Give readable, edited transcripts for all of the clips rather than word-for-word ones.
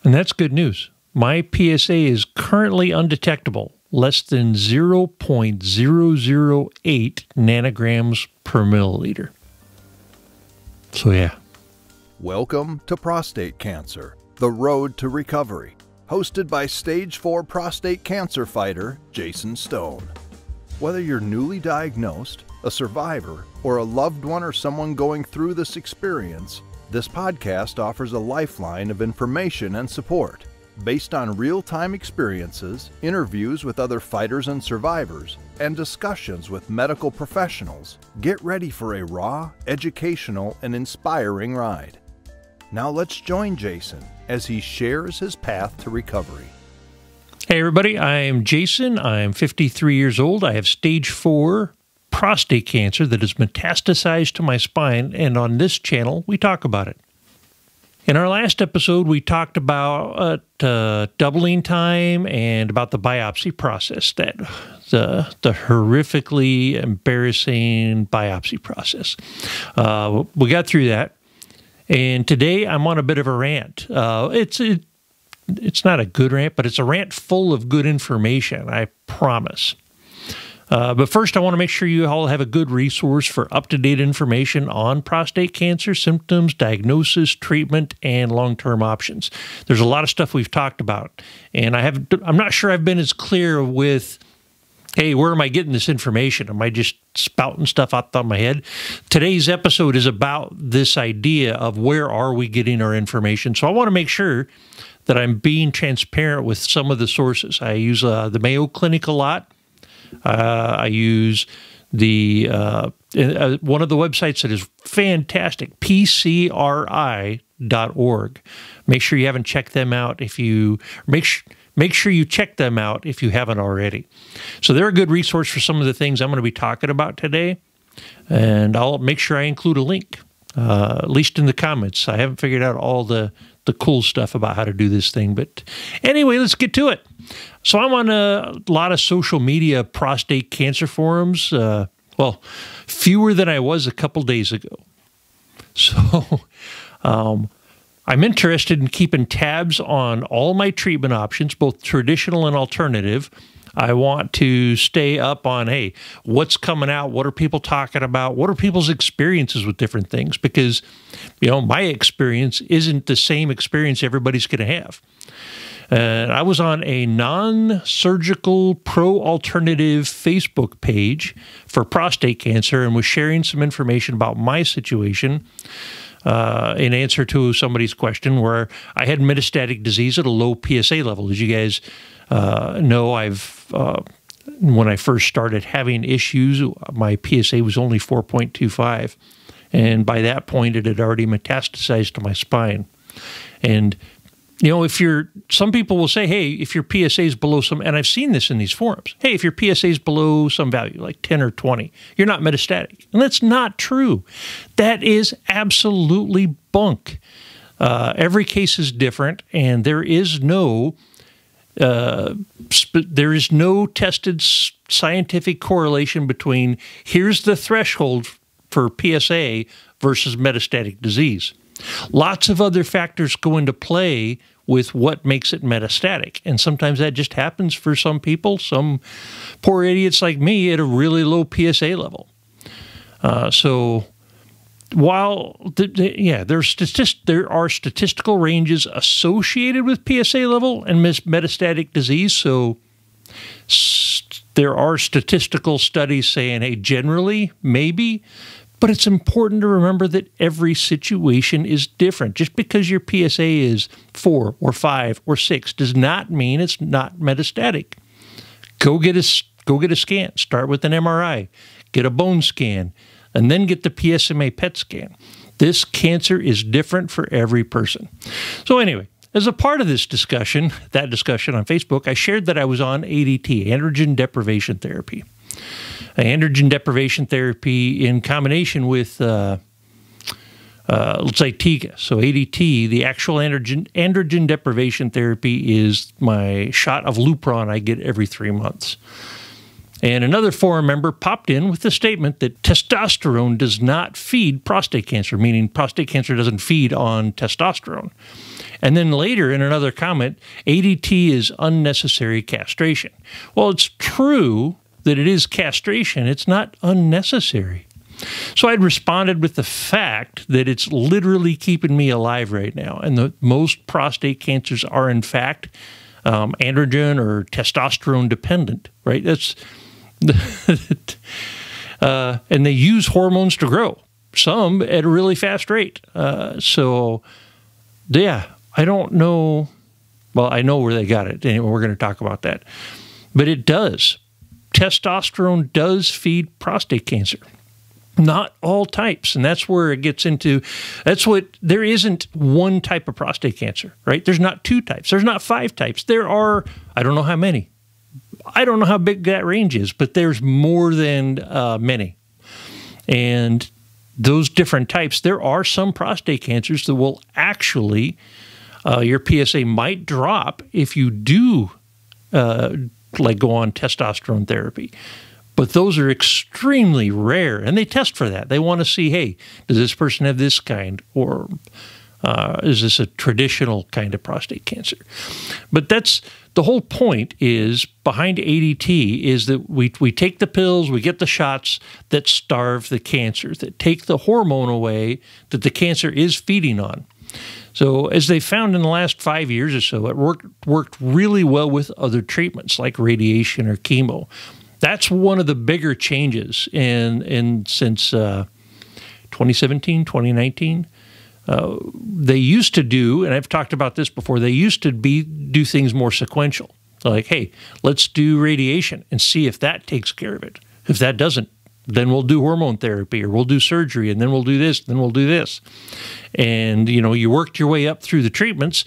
And that's good news. My PSA is currently undetectable, less than 0.008 nanograms per milliliter. So yeah. Welcome to Prostate Cancer, the road to recovery, hosted by Stage 4 prostate cancer fighter Jason Stone. Whether you're newly diagnosed, a survivor, or a loved one or someone going through this experience, this podcast offers a lifeline of information and support. Based on real-time experiences, interviews with other fighters and survivors, and discussions with medical professionals, get ready for a raw, educational, and inspiring ride. Now let's join Jason as he shares his path to recovery. Hey everybody, I'm Jason. I'm 53 years old. I have stage 4 prostate cancer that has metastasized to my spine, and on this channel, we talk about it. In our last episode, we talked about doubling time and about the biopsy process, the horrifically embarrassing biopsy process. We got through that, and today I'm on a bit of a rant. It's not a good rant, but it's a rant full of good information, I promise. But first, I want to make sure you all have a good resource for up-to-date information on prostate cancer, symptoms, diagnosis, treatment, and long-term options. There's a lot of stuff we've talked about, and I'm not sure I've been as clear with, hey, where am I getting this information? Am I just spouting stuff out of my head? Today's episode is about this idea of where are we getting our information. So I want to make sure that I'm being transparent with some of the sources. I use the Mayo Clinic a lot. I use the one of the websites that is fantastic, pcri.org. Make sure you haven't checked them out. If you make sure you check them out if you haven't already. So they're a good resource for some of the things I'm going to be talking about today, and I'll make sure I include a link, at least in the comments. I haven't figured out all the cool stuff about how to do this thing, but anyway, let's get to it. So I'm on a lot of social media prostate cancer forums, well, fewer than I was a couple days ago. So I'm interested in keeping tabs on all my treatment options, both traditional and alternative. I want to stay up on, hey, what's coming out? What are people talking about? What are people's experiences with different things? Because, you know, my experience isn't the same experience everybody's going to have. I was on a non-surgical pro-alternative Facebook page for prostate cancer and was sharing some information about my situation in answer to somebody's question where I had metastatic disease at a low PSA level. As you guys know, when I first started having issues, my PSA was only 4.25. And by that point, it had already metastasized to my spine. And you know, some people will say, hey, if your PSA is below some, and I've seen this in these forums, hey, if your PSA is below some value, like 10 or 20, you're not metastatic. And that's not true. That is absolutely bunk. Every case is different, and there is no tested scientific correlation between here's the threshold for PSA versus metastatic disease. Lots of other factors go into play with what makes it metastatic. And sometimes that just happens for some people, some poor idiots like me at a really low PSA level. So while, there are statistical ranges associated with PSA level and metastatic disease. So there are statistical studies saying, hey, generally, maybe. But it's important to remember that every situation is different. Just because your PSA is 4 or 5 or 6 does not mean it's not metastatic. Go get a scan. Start with an MRI. Get a bone scan. And then get the PSMA PET scan. This cancer is different for every person. So anyway, as a part of this discussion, that discussion on Facebook, I shared that I was on ADT, androgen deprivation therapy. Androgen deprivation therapy in combination with, let's say, TIGA. So ADT, the actual androgen deprivation therapy, is my shot of Lupron I get every 3 months. And another forum member popped in with the statement that testosterone does not feed prostate cancer, meaning prostate cancer doesn't feed on testosterone. And then later in another comment, ADT is unnecessary castration. Well, it's true that it is castration. It's not unnecessary. So I'd responded with the fact that it's literally keeping me alive right now. And most prostate cancers are, in fact, androgen or testosterone dependent, right? That's and they use hormones to grow, some at a really fast rate. So, yeah, I don't know. Well, I know where they got it. Anyway, we're going to talk about that. But it does. Testosterone does feed prostate cancer. Not all types. And that's where it gets into, there isn't one type of prostate cancer, right? There's not 2 types. There's not 5 types. There are, I don't know how many. I don't know how big that range is, but there's more than many. And those different types, there are some prostate cancers that will actually, your PSA might drop if you do go on testosterone therapy. But those are extremely rare, and they test for that. They want to see, hey, does this person have this kind, or is this a traditional kind of prostate cancer? But that's the whole point is behind ADT is that we take the pills, we get the shots that starve the cancer, that take the hormone away that the cancer is feeding on. So as they found in the last 5 years or so, it worked really well with other treatments like radiation or chemo. That's one of the bigger changes since 2017, 2019. They used to do, and I've talked about this before, they used to do things more sequential. So like, hey, let's do radiation and see if that takes care of it. If that doesn't, then we'll do hormone therapy, or we'll do surgery, and then we'll do this, then we'll do this. And, you worked your way up through the treatments.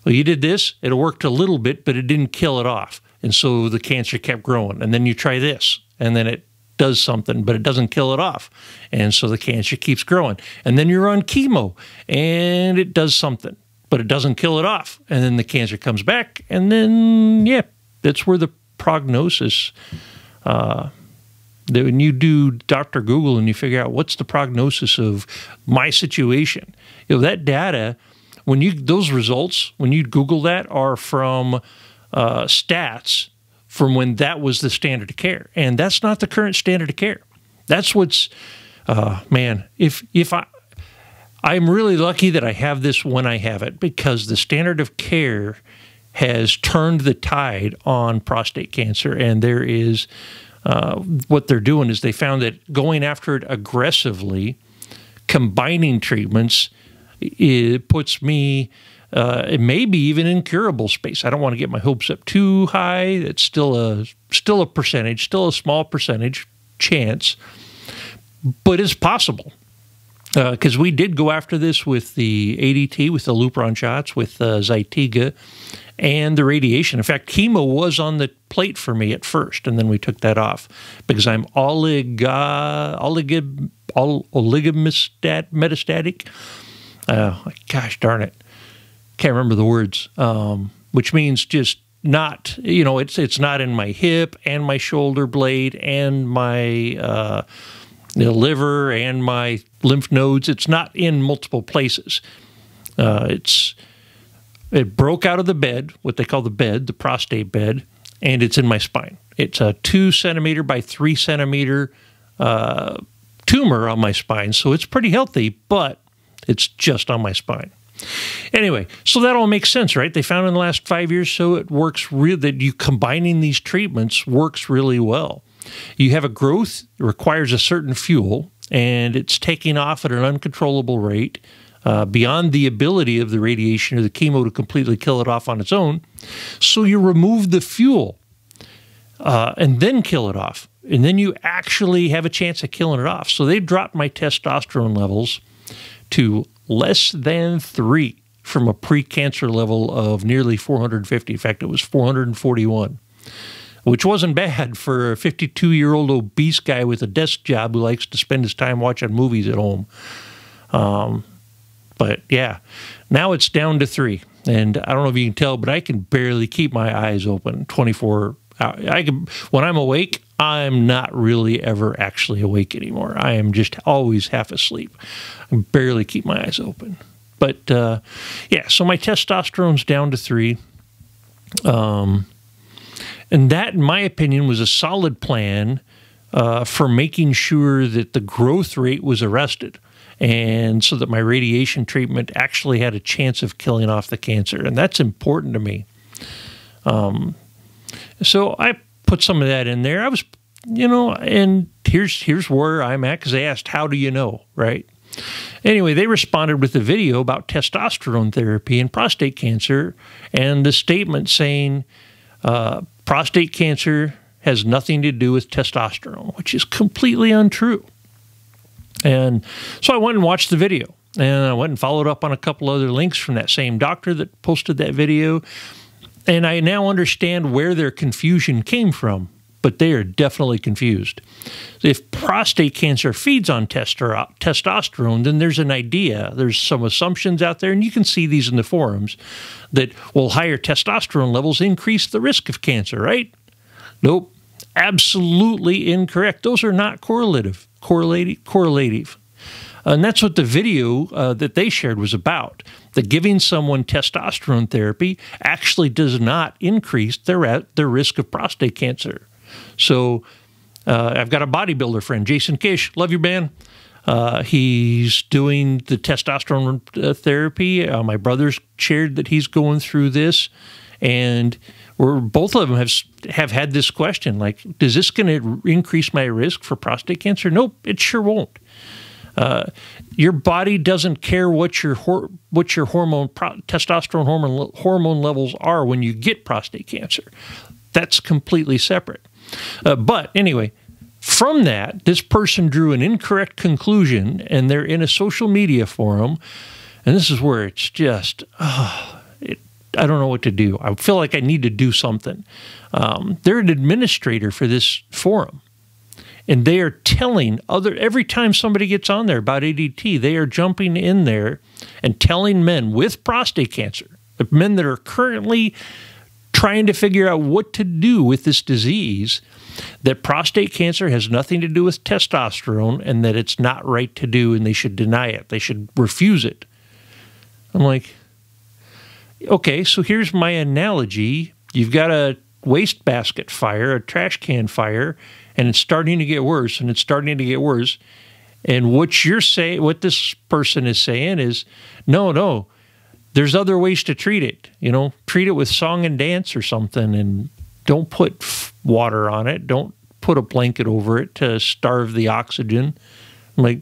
Well, you did this, it worked a little bit, but it didn't kill it off. And so the cancer kept growing. And then you try this, and then it does something, but it doesn't kill it off. And so the cancer keeps growing. And then you're on chemo, and it does something, but it doesn't kill it off. And then the cancer comes back, and then, yeah, that's where the prognosis, when you do Dr. Google and you figure out what's the prognosis of my situation, that data, those results, when you Google that, are from stats from when that was the standard of care. And that's not the current standard of care. That's what's, I'm really lucky that I have this when I have it, because the standard of care has turned the tide on prostate cancer. And there is, what they're doing is they found that going after it aggressively, combining treatments, it puts me, it may be even incurable space. I don't want to get my hopes up too high. It's still a percentage, still a small percentage chance, but it's possible. Because we did go after this with the ADT, with the Lupron shots, with Zytiga, and the radiation. In fact, chemo was on the plate for me at first, and then we took that off because I'm oligometastatic. Gosh darn it. Can't remember the words, which means just not, it's not in my hip and my shoulder blade and my liver and my lymph nodes. It's not in multiple places. It broke out of the bed, what they call the bed, the prostate bed, and it's in my spine. It's a 2 centimeter by 3 centimeter tumor on my spine, so it's pretty healthy, but it's just on my spine. Anyway, so that all makes sense, right? They found in the last 5 years, so it works that you combining these treatments works really well. You have a growth, it requires a certain fuel, and it's taking off at an uncontrollable rate beyond the ability of the radiation or the chemo to completely kill it off on its own. So you remove the fuel and then kill it off, and then you actually have a chance of killing it off. So they dropped my testosterone levels to less than 3 from a pre-cancer level of nearly 450. In fact, it was 441, which wasn't bad for a 52-year-old obese guy with a desk job who likes to spend his time watching movies at home. But yeah, now it's down to 3. And I don't know if you can tell, but I can barely keep my eyes open 24 hours. When I'm awake, I'm not really ever actually awake anymore. I am just always half asleep. I can barely keep my eyes open. But yeah, so my testosterone's down to 3. And that, in my opinion, was a solid plan for making sure that the growth rate was arrested, and so that my radiation treatment actually had a chance of killing off the cancer. And that's important to me. So I put some of that in there. I was, and here's where I'm at, because they asked, how do you know, right? Anyway, they responded with a video about testosterone therapy and prostate cancer, and the statement saying prostate cancer has nothing to do with testosterone, which is completely untrue. And so I went and watched the video, and I went and followed up on a couple other links from that same doctor that posted that video, and I now understand where their confusion came from. But they are definitely confused. If prostate cancer feeds on testosterone, then there's an idea, there's some assumptions out there, and you can see these in the forums, that, well, higher testosterone levels increase the risk of cancer, right? Nope, absolutely incorrect. Those are not correlative. And that's what the video that they shared was about. That giving someone testosterone therapy actually does not increase their risk of prostate cancer. So I've got a bodybuilder friend, Jason Kish, love your man. He's doing the testosterone therapy. My brother's shared that he's going through this, and both of them have had this question, like, is this going to increase my risk for prostate cancer? Nope, it sure won't. Your body doesn't care what your testosterone hormone levels are when you get prostate cancer. That's completely separate. But anyway, from that, this person drew an incorrect conclusion, and they're in a social media forum, and this is where it's just, I don't know what to do. I feel like I need to do something. They're an administrator for this forum, and they are telling every time somebody gets on there about ADT, they are jumping in there and telling men with prostate cancer, the men that are currently trying to figure out what to do with this disease, that prostate cancer has nothing to do with testosterone, and that it's not right to do, and they should deny it. They should refuse it. I'm like, okay, so here's my analogy. You've got a wastebasket fire, a trash can fire, and it's starting to get worse, and it's starting to get worse. And what this person is saying is, no, there's other ways to treat it. Treat it with song and dance or something, and don't put water on it. Don't put a blanket over it to starve the oxygen. I'm like,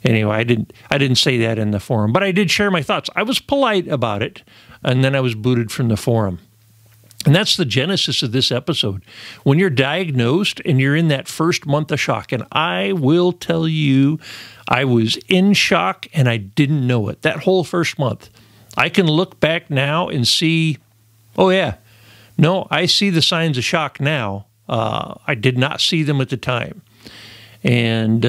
anyway, I didn't say that in the forum, but I did share my thoughts. I was polite about it, and then I was booted from the forum. And that's the genesis of this episode. When you're diagnosed and you're in that first month of shock, and I will tell you, I was in shock and I didn't know it. That whole first month. I can look back now and see, oh yeah, no, I see the signs of shock now. I did not see them at the time. And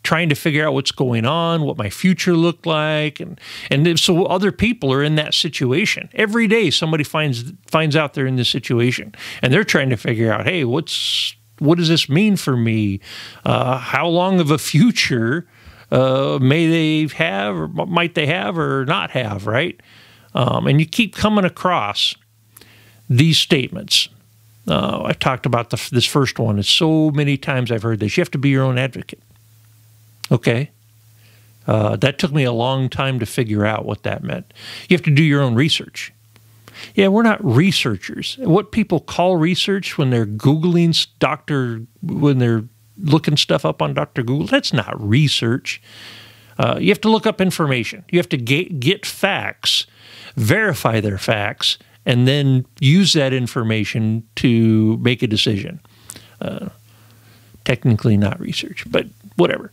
trying to figure out what's going on, what my future looked like. And so other people are in that situation. Every day somebody finds out they're in this situation. And they're trying to figure out, hey, what does this mean for me? How long of a future may they have, or might they have or not have, right? And you keep coming across these statements. I talked about this first one. It's so many times I've heard this. You have to be your own advocate. Okay. That took me a long time to figure out what that meant. You have to do your own research. Yeah, we're not researchers. What people call research when they're Googling when they're looking stuff up on Dr. Google, that's not research. You have to look up information. You have to get facts, verify their facts, and then use that information to make a decision. Technically not research, but whatever.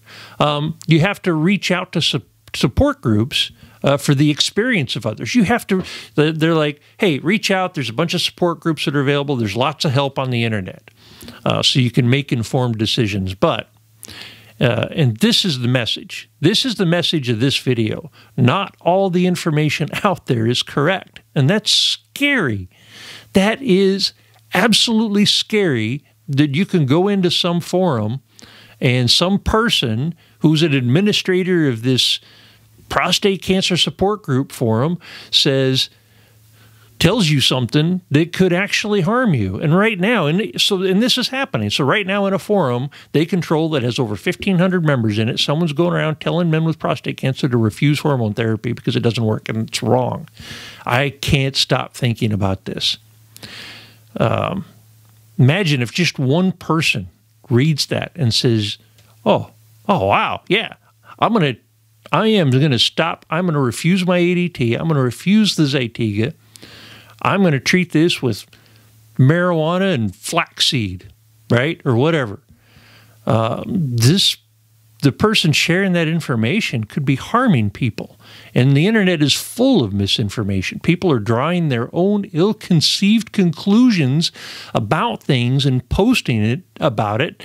You have to reach out to support groups for the experience of others. You have to, they're like, hey, reach out. There's a bunch of support groups that are available. There's lots of help on the internet. So you can make informed decisions. But, and this is the message. This is the message of this video. Not all the information out there is correct. And that's scary. That is absolutely scary, that you can go into some forum and some person who's an administrator of this prostate cancer support group forum tells you something that could actually harm you. And right now, and this is happening. So right now in a forum they control that has over 1,500 members in it, someone's going around telling men with prostate cancer to refuse hormone therapy because it doesn't work and it's wrong. I can't stop thinking about this. Imagine if just one person reads that and says, oh, wow, yeah, I am going to stop. I'm going to refuse my ADT. I'm going to refuse the Zytiga. I'm going to treat this with marijuana and flaxseed, right? Or whatever. The person sharing that information could be harming people. And the internet is full of misinformation. People are drawing their own ill-conceived conclusions about things and posting about it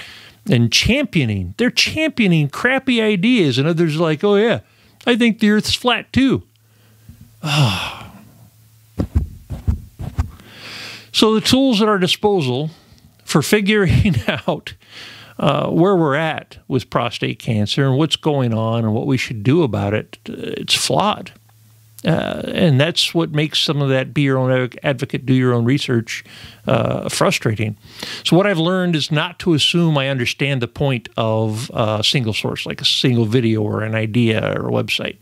and championing. They're championing crappy ideas. And others are like, oh yeah, I think the earth's flat too. So the tools at our disposal for figuring out where we're at with prostate cancer and what's going on and what we should do about it, it's flawed. And that's what makes some of that be your own advocate, do your own research frustrating. So what I've learned is not to assume I understand the point of a single source, like a single video or an idea or a website.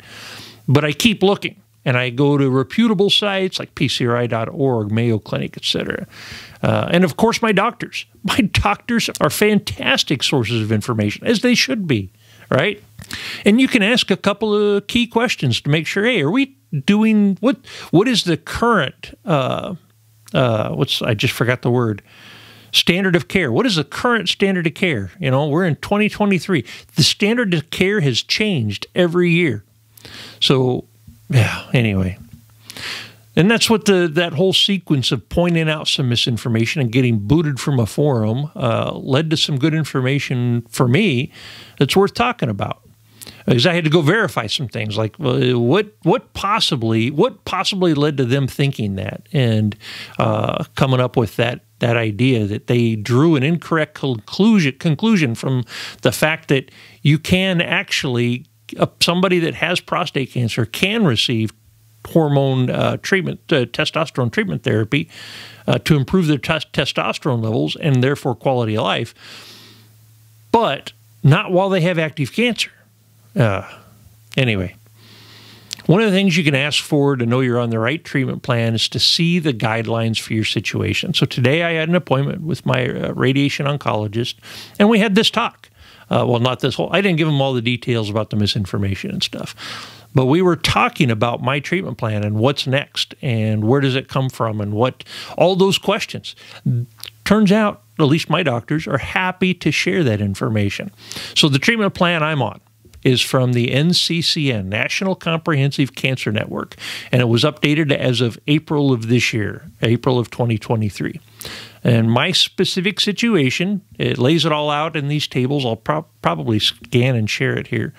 But I keep looking. And I go to reputable sites like PCRI.org, Mayo Clinic, etc. And of course, my doctors. My doctors are fantastic sources of information, as they should be, right? And you can ask a couple of key questions to make sure, hey, are we doing, what is the current, I just forgot the word, standard of care. What is the current standard of care? You know, we're in 2023. The standard of care has changed every year. So, yeah, anyway. And that's what that whole sequence of pointing out some misinformation and getting booted from a forum led to some good information for me that's worth talking about. Because I had to go verify some things, like what possibly led to them thinking that and coming up with that idea that they drew an incorrect conclusion from the fact that you can actually, somebody that has prostate cancer can receive hormone treatment, testosterone treatment therapy to improve their testosterone levels and therefore quality of life, but not while they have active cancer. Anyway, one of the things you can ask for to know you're on the right treatment plan is to see the guidelines for your situation. So today I had an appointment with my radiation oncologist, and we had this talk. Well, not this whole, I didn't give him all the details about the misinformation and stuff, but we were talking about my treatment plan and what's next and where does it come from and what, all those questions. Turns out, at least my doctors are happy to share that information. So the treatment plan I'm on is from the NCCN, National Comprehensive Cancer Network, and it was updated as of April of this year, April of 2023. And my specific situation, it lays it all out in these tables. I'll probably scan and share it here.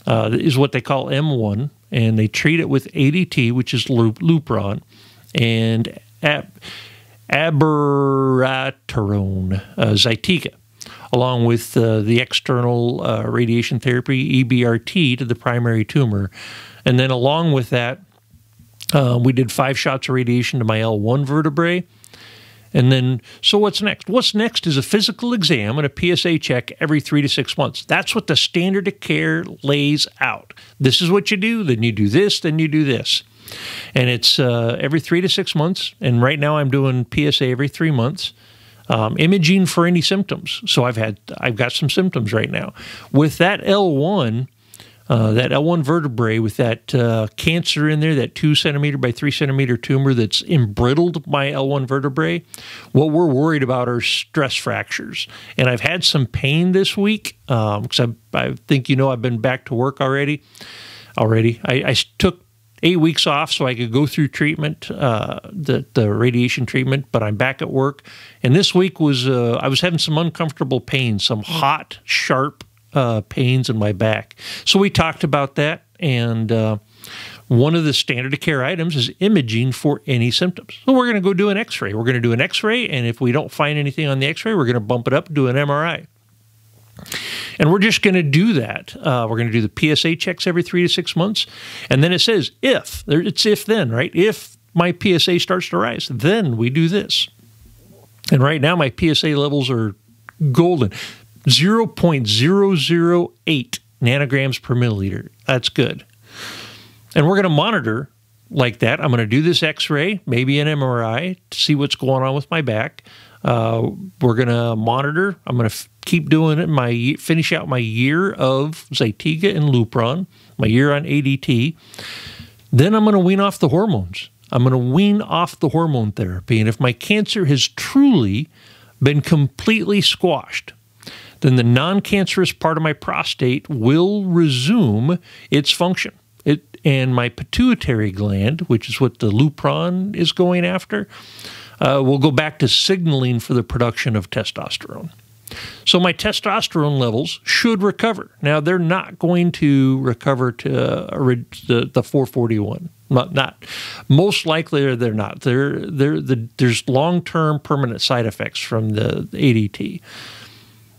Is what they call M1, and they treat it with ADT, which is Lupron, and abiraterone, Zytiga, along with the external radiation therapy, EBRT, to the primary tumor. And then along with that, we did 5 shots of radiation to my L1 vertebrae. And then, so what's next? What's next is a physical exam and a PSA check every 3 to 6 months. That's what the standard of care lays out. This is what you do, then you do this, then you do this. And it's every 3 to 6 months. And right now I'm doing PSA every 3 months. Imaging for any symptoms. So I've got some symptoms right now. With that L1 vertebrae with that cancer in there, that 2 centimeter by 3 centimeter tumor that's embrittled my L1 vertebrae, what we're worried about are stress fractures. And I've had some pain this week because I think I've been back to work already. I took 8 weeks off so I could go through treatment, the radiation treatment, but I'm back at work. And this week I was having some uncomfortable pain, some hot, sharp pains in my back. So we talked about that, and one of the standard of care items is imaging for any symptoms. So we're going to go do an x-ray. We're going to do an x-ray, and if we don't find anything on the x-ray, we're going to bump it up and do an MRI. And we're just going to do that. We're going to do the PSA checks every 3 to 6 months. And then it says it's if then, right? If my PSA starts to rise, then we do this. And right now my PSA levels are golden. 0.008 nanograms per milliliter. That's good. And we're going to monitor like that. I'm going to do this x-ray, maybe an MRI, to see what's going on with my back. We're going to monitor. I'm going to keep doing it. Finish out my year of Zytiga and Lupron, my year on ADT. Then I'm going to wean off the hormones. I'm going to wean off the hormone therapy. And if my cancer has truly been completely squashed, then the non-cancerous part of my prostate will resume its function. And my pituitary gland, which is what the Lupron is going after, will go back to signaling for the production of testosterone. So my testosterone levels should recover. Now, they're not going to recover to the 441. Not most likely they're not. There's long-term permanent side effects from the ADT.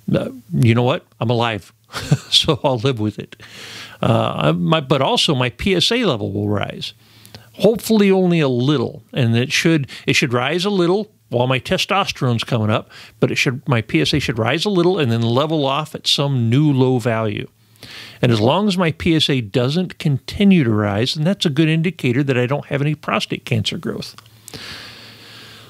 You know what? I'm alive, so I'll live with it. But also my PSA level will rise. Hopefully only a little, and it should rise a little while my testosterone's coming up, but my PSA should rise a little and then level off at some new low value. And as long as my PSA doesn't continue to rise, then that's a good indicator that I don't have any prostate cancer growth.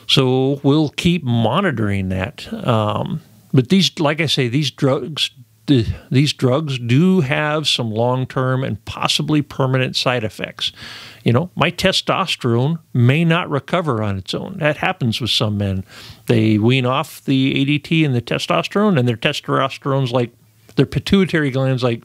So we'll keep monitoring that. But like I say, these drugs do have some long-term and possibly permanent side effects. You know, my testosterone may not recover on its own. That happens with some men. They wean off the ADT and the testosterone, and their testosterone's like, their pituitary gland's like,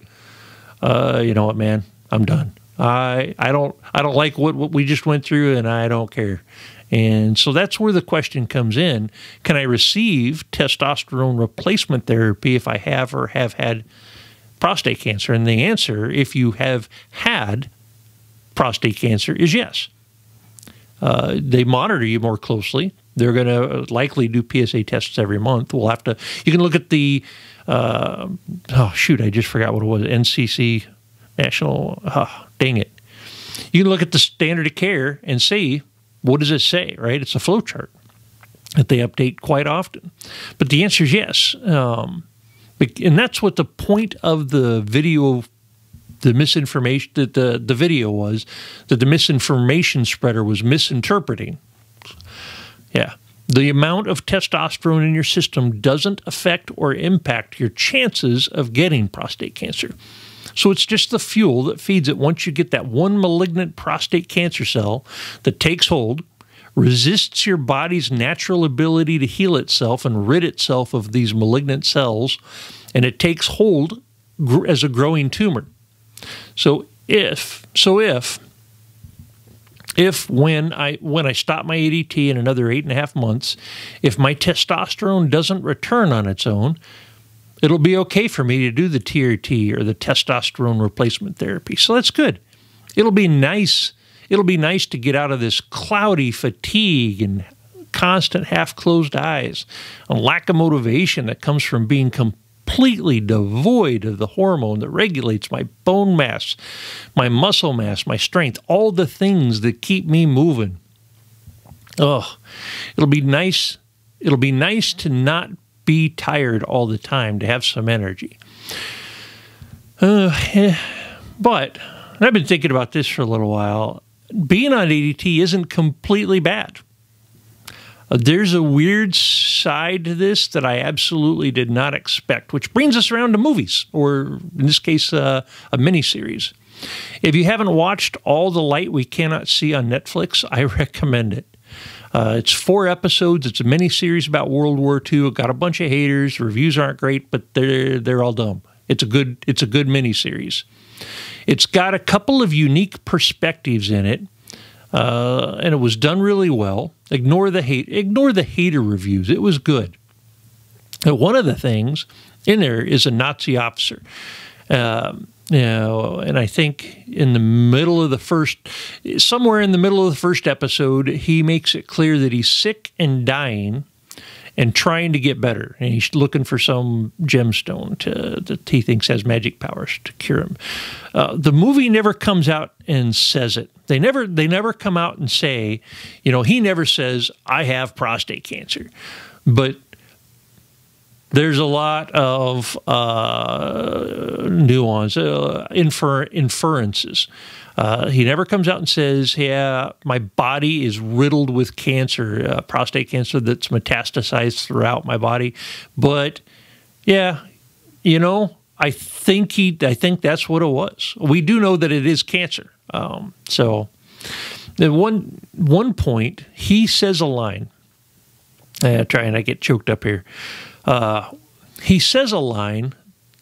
you know what, man, I'm done. I don't like what we just went through, and I don't care. And so that's where the question comes in. Can I receive testosterone replacement therapy if I have or have had prostate cancer? And the answer, if you have had prostate cancer, is yes. They monitor you more closely. They're going to likely do PSA tests every month. You can look at the, I just forgot what it was, NCC, National, dang it. You can look at the standard of care and see, what does it say, right? It's a flow chart that they update quite often. But the answer is yes. And that's what the point of the video, the misinformation, that the video was, that the misinformation spreader was misinterpreting. Yeah. The amount of testosterone in your system doesn't affect or impact your chances of getting prostate cancer. So it's just the fuel that feeds it. Once you get that one malignant prostate cancer cell that takes hold, resists your body's natural ability to heal itself and rid itself of these malignant cells, and it takes hold as a growing tumor. So if when I stop my ADT in another 8.5 months, if my testosterone doesn't return on its own, it'll be okay for me to do the TRT or the testosterone replacement therapy. So that's good. It'll be nice. It'll be nice to get out of this cloudy fatigue and constant half-closed eyes and lack of motivation that comes from being completely devoid of the hormone that regulates my bone mass, my muscle mass, my strength, all the things that keep me moving. Oh, it'll be nice. It'll be nice to not be tired all the time, to have some energy. But I've been thinking about this for a little while. Being on ADT isn't completely bad. There's a weird side to this that I absolutely did not expect, which brings us around to movies, or in this case, a miniseries. If you haven't watched All the Light We Cannot See on Netflix, I recommend it. It's 4 episodes. It's a mini-series about World War II. It got a bunch of haters. Reviews aren't great, but they're all dumb. It's a good mini-series. It's got a couple of unique perspectives in it, and it was done really well. Ignore the hater reviews. It was good. One of the things in there is a Nazi officer. And I think somewhere in the middle of the first episode, he makes it clear that he's sick and dying, and trying to get better. And he's looking for some gemstone that he thinks has magic powers to cure him. The movie never comes out and says it. They never come out and say, he never says, I have prostate cancer. But there's a lot of nuance, inferences. He never comes out and says, yeah, my body is riddled with cancer, prostate cancer that's metastasized throughout my body. But yeah, I think that's what it was. We do know that it is cancer. So at one point, he says a line. Trying to get choked up here. He says a line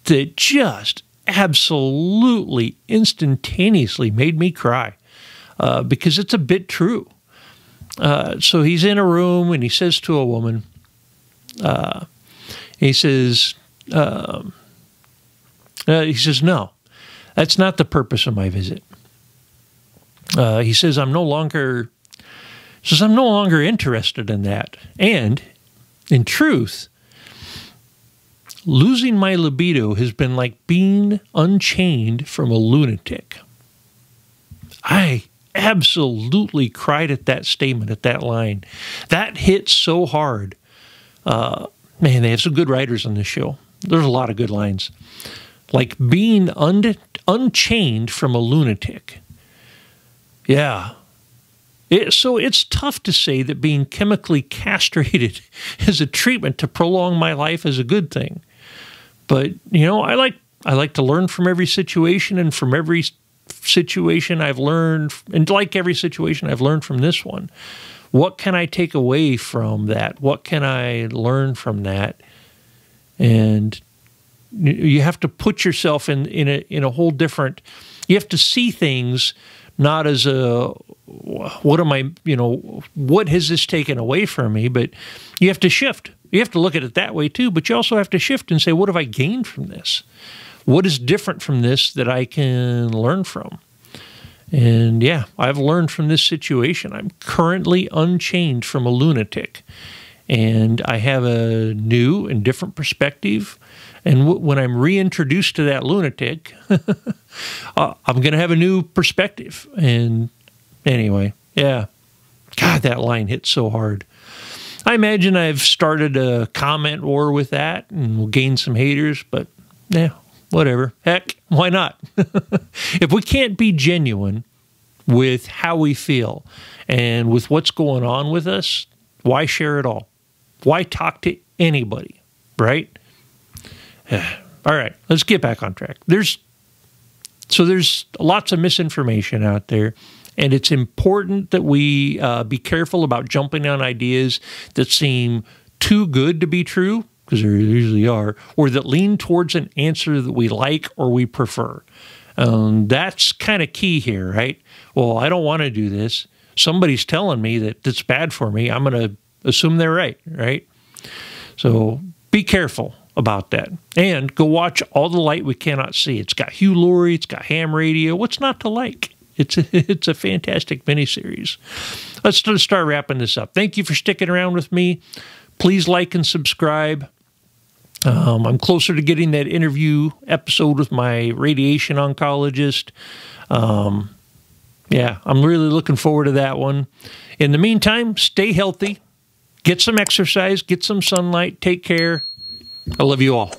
that just absolutely instantaneously made me cry because it's a bit true. So he's in a room and he says to a woman, he says, no, that's not the purpose of my visit. He says, I'm no longer interested in that. And in truth, losing my libido has been like being unchained from a lunatic. I absolutely cried at that statement, at that line. That hit so hard. Man, they have some good writers on this show. There's a lot of good lines. Like being unchained from a lunatic. Yeah. So it's tough to say that being chemically castrated as a treatment to prolong my life is a good thing. But, I like to learn from every situation, and from every situation I've learned, and like every situation I've learned from this one, what can I take away from that? What can I learn from that? And you have to put yourself in a whole different, you have to see things not as what has this taken away from me? But you have to shift. You have to look at it that way too, but you also have to shift and say, what have I gained from this? What is different from this that I can learn from? And yeah, I've learned from this situation. I'm currently unchained from a lunatic, and I have a new and different perspective. And when I'm reintroduced to that lunatic, I'm going to have a new perspective. And anyway, yeah. God, that line hit so hard. I imagine I've started a comment war with that and will gain some haters, but yeah, whatever. Heck, why not? If we can't be genuine with how we feel and with what's going on with us, why share it all? Why talk to anybody, right? All right, let's get back on track. There's lots of misinformation out there, and it's important that we be careful about jumping on ideas that seem too good to be true, because there usually are, or that lean towards an answer that we like or we prefer. That's kind of key here, right? Well, I don't want to do this. Somebody's telling me that it's bad for me. I'm going to assume they're right? So be careful about that. And go watch All the Light We Cannot See. It's got Hugh Laurie. It's got ham radio. What's not to like? It's a fantastic miniseries. Let's start wrapping this up. Thank you for sticking around with me. Please like and subscribe. I'm closer to getting that interview episode with my radiation oncologist. Yeah, I'm really looking forward to that one. In the meantime, stay healthy. Get some exercise. Get some sunlight. Take care. I love you all.